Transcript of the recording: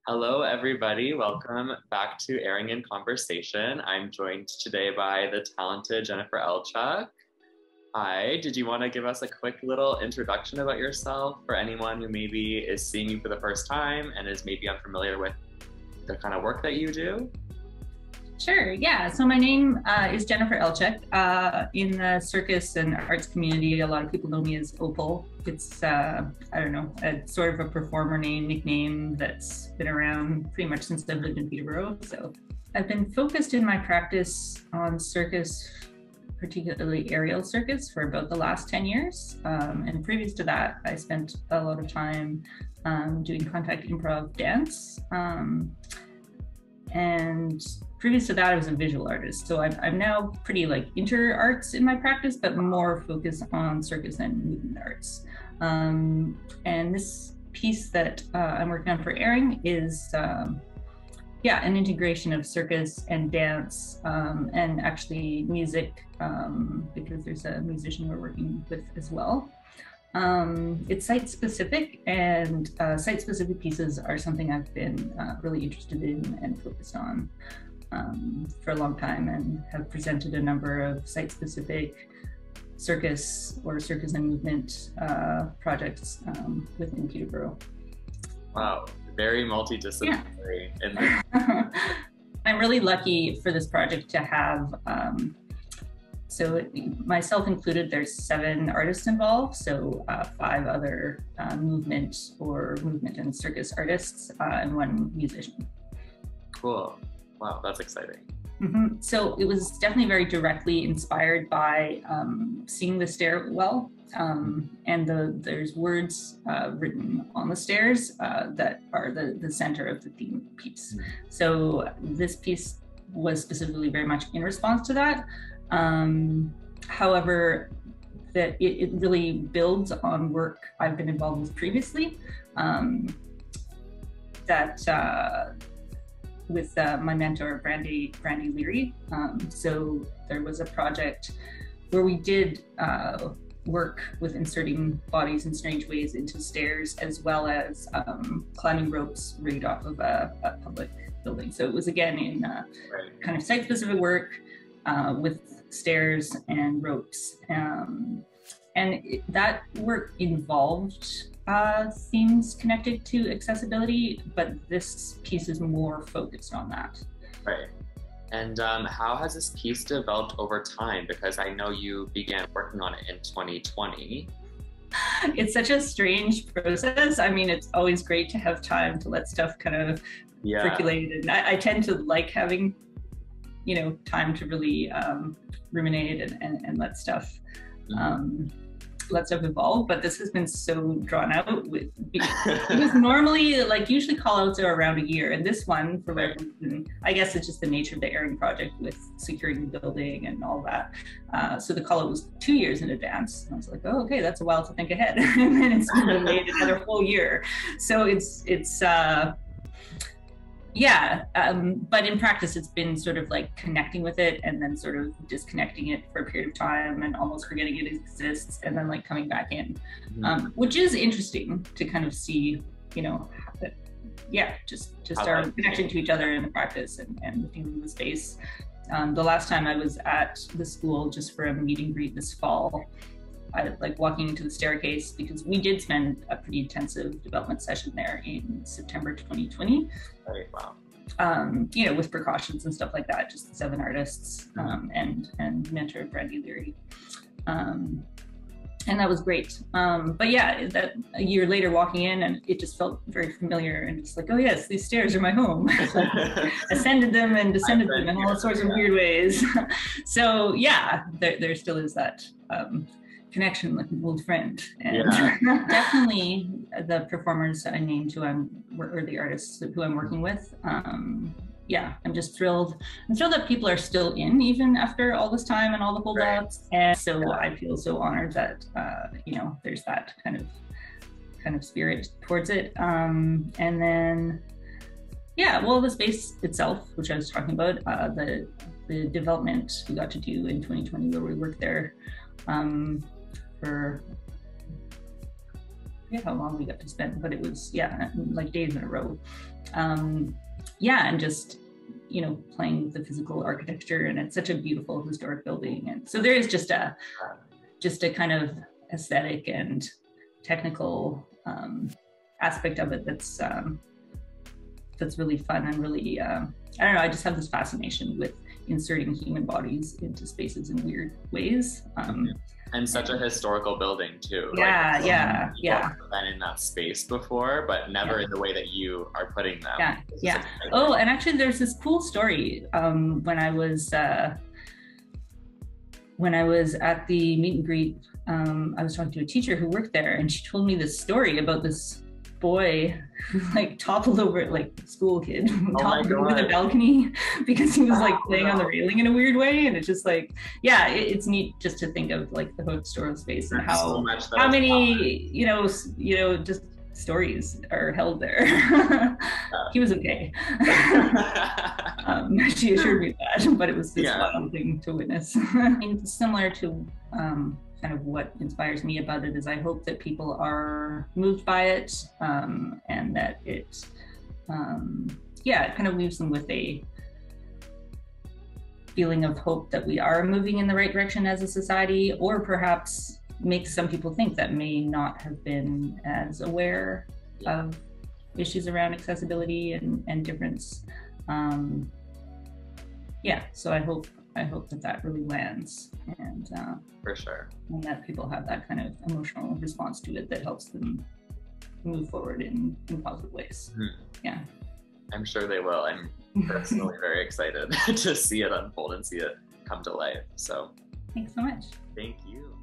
Hello, everybody. Welcome back to Erring in Conversation. I'm joined today by the talented Jennifer Elchuk. Hi, did you want to give us a quick little introduction about yourself for anyone who maybe is seeing you for the first time and is maybe unfamiliar with the kind of work that you do? Sure, yeah. So my name is Jennifer Elchuk. In the circus and arts community, a lot of people know me as Opal. It's, I don't know, a sort of a performer name, nickname that's been around pretty much since I've lived in Peterborough. So I've been focused in my practice on circus, particularly aerial circus, for about the last 10 years. And previous to that, I spent a lot of time doing contact improv dance. And previous to that, I was a visual artist. So I'm now pretty like inter-arts in my practice, but more focused on circus and movement arts. And this piece that I'm working on for Erring is, an integration of circus and dance and actually music, because there's a musician we're working with as well. It's site-specific, and site-specific pieces are something I've been really interested in and focused on for a long time, and have presented a number of site-specific circus or circus and movement projects within Peterborough. Wow, very multidisciplinary. Yeah. I'm really lucky for this project to have so myself included, there's 7 artists involved, so 5 other movement and circus artists and 1 musician. Cool. Wow, that's exciting. Mm-hmm. So it was definitely very directly inspired by seeing the stairwell, and there's words written on the stairs that are the center of the theme piece. Mm-hmm. So this piece was specifically very much in response to that. However, that it really builds on work I've been involved with previously, with my mentor, Brandy Leary. So there was a project where we did work with inserting bodies in strange ways into stairs, as well as climbing ropes rigged off of a public building. So it was again in kind of site-specific work with stairs and ropes. That work involved themes connected to accessibility, but this piece is more focused on that. Right. And how has this piece developed over time? Because I know you began working on it in 2020. It's such a strange process. I mean, it's always great to have time to let stuff kind of percolate. And I tend to like having, time to really ruminate and let stuff evolve. But this has been so drawn out because normally, usually call-outs are around a year, and this one, for whatever reason, I guess it's just the nature of the Erring project with securing the building and all that. So the call-out was 2 years in advance. And I was like, oh, okay, that's a while to think ahead. And then it's been delayed another whole year. So it's but in practice, it's been sort of like connecting with it and then sort of disconnecting it for a period of time and almost forgetting it exists, and then like coming back in, which is interesting to kind of see, just our connection to each other in the practice and feeling the space. The last time I was at the school just for a meet and greet this fall, I like walking into the staircase because we did spend a pretty intensive development session there in September 2020. Right, wow. With precautions and stuff like that, just the 7 artists and mentor Brandy Leary. And that was great. But yeah, that a year later walking in, and it just felt very familiar and just like, oh yes, these stairs are my home. Ascended them and descended them in all sorts of weird ways. So yeah, there still is that connection like an old friend. And definitely the performers that I named or the artists who I'm working with, I'm just thrilled. I'm thrilled that people are still in even after all this time and all the holdouts. Right. And so I feel so honored that there's that kind of spirit towards it. And then the space itself, which I was talking about, the development we got to do in 2020 where we worked there for forget how long we got to spend, but it was, yeah, like days in a row. Yeah, and just, you know, playing with the physical architecture, and it's such a beautiful historic building. And so there is just a kind of aesthetic and technical aspect of it that's really fun and really, I don't know, I just have this fascination with inserting human bodies into spaces in weird ways. And such a historical building too. Yeah, like, yeah. Have been in that space before, but never in the way that you are putting them. Yeah. Oh, and actually, there's this cool story. When I was at the meet and greet, I was talking to a teacher who worked there, and she told me this story about this boy who like toppled over, like school kid, toppled over the balcony because he was like playing on the railing in a weird way. And it's just like, yeah, it's neat just to think of like the historical space and how many, you know, just stories are held there. He was okay. She assured me that, but it was this wild thing to witness. I mean, similar to kind of what inspires me about it is I hope that people are moved by it, and that it, it kind of leaves them with a feeling of hope that we are moving in the right direction as a society, or perhaps makes some people think that may not have been as aware of issues around accessibility and difference. So I hope that really lands, and for sure, and that people have that kind of emotional response to it that helps them move forward in positive ways. Yeah, I'm sure they will. I'm personally very excited to see it unfold and see it come to life. So thanks so much. Thank you.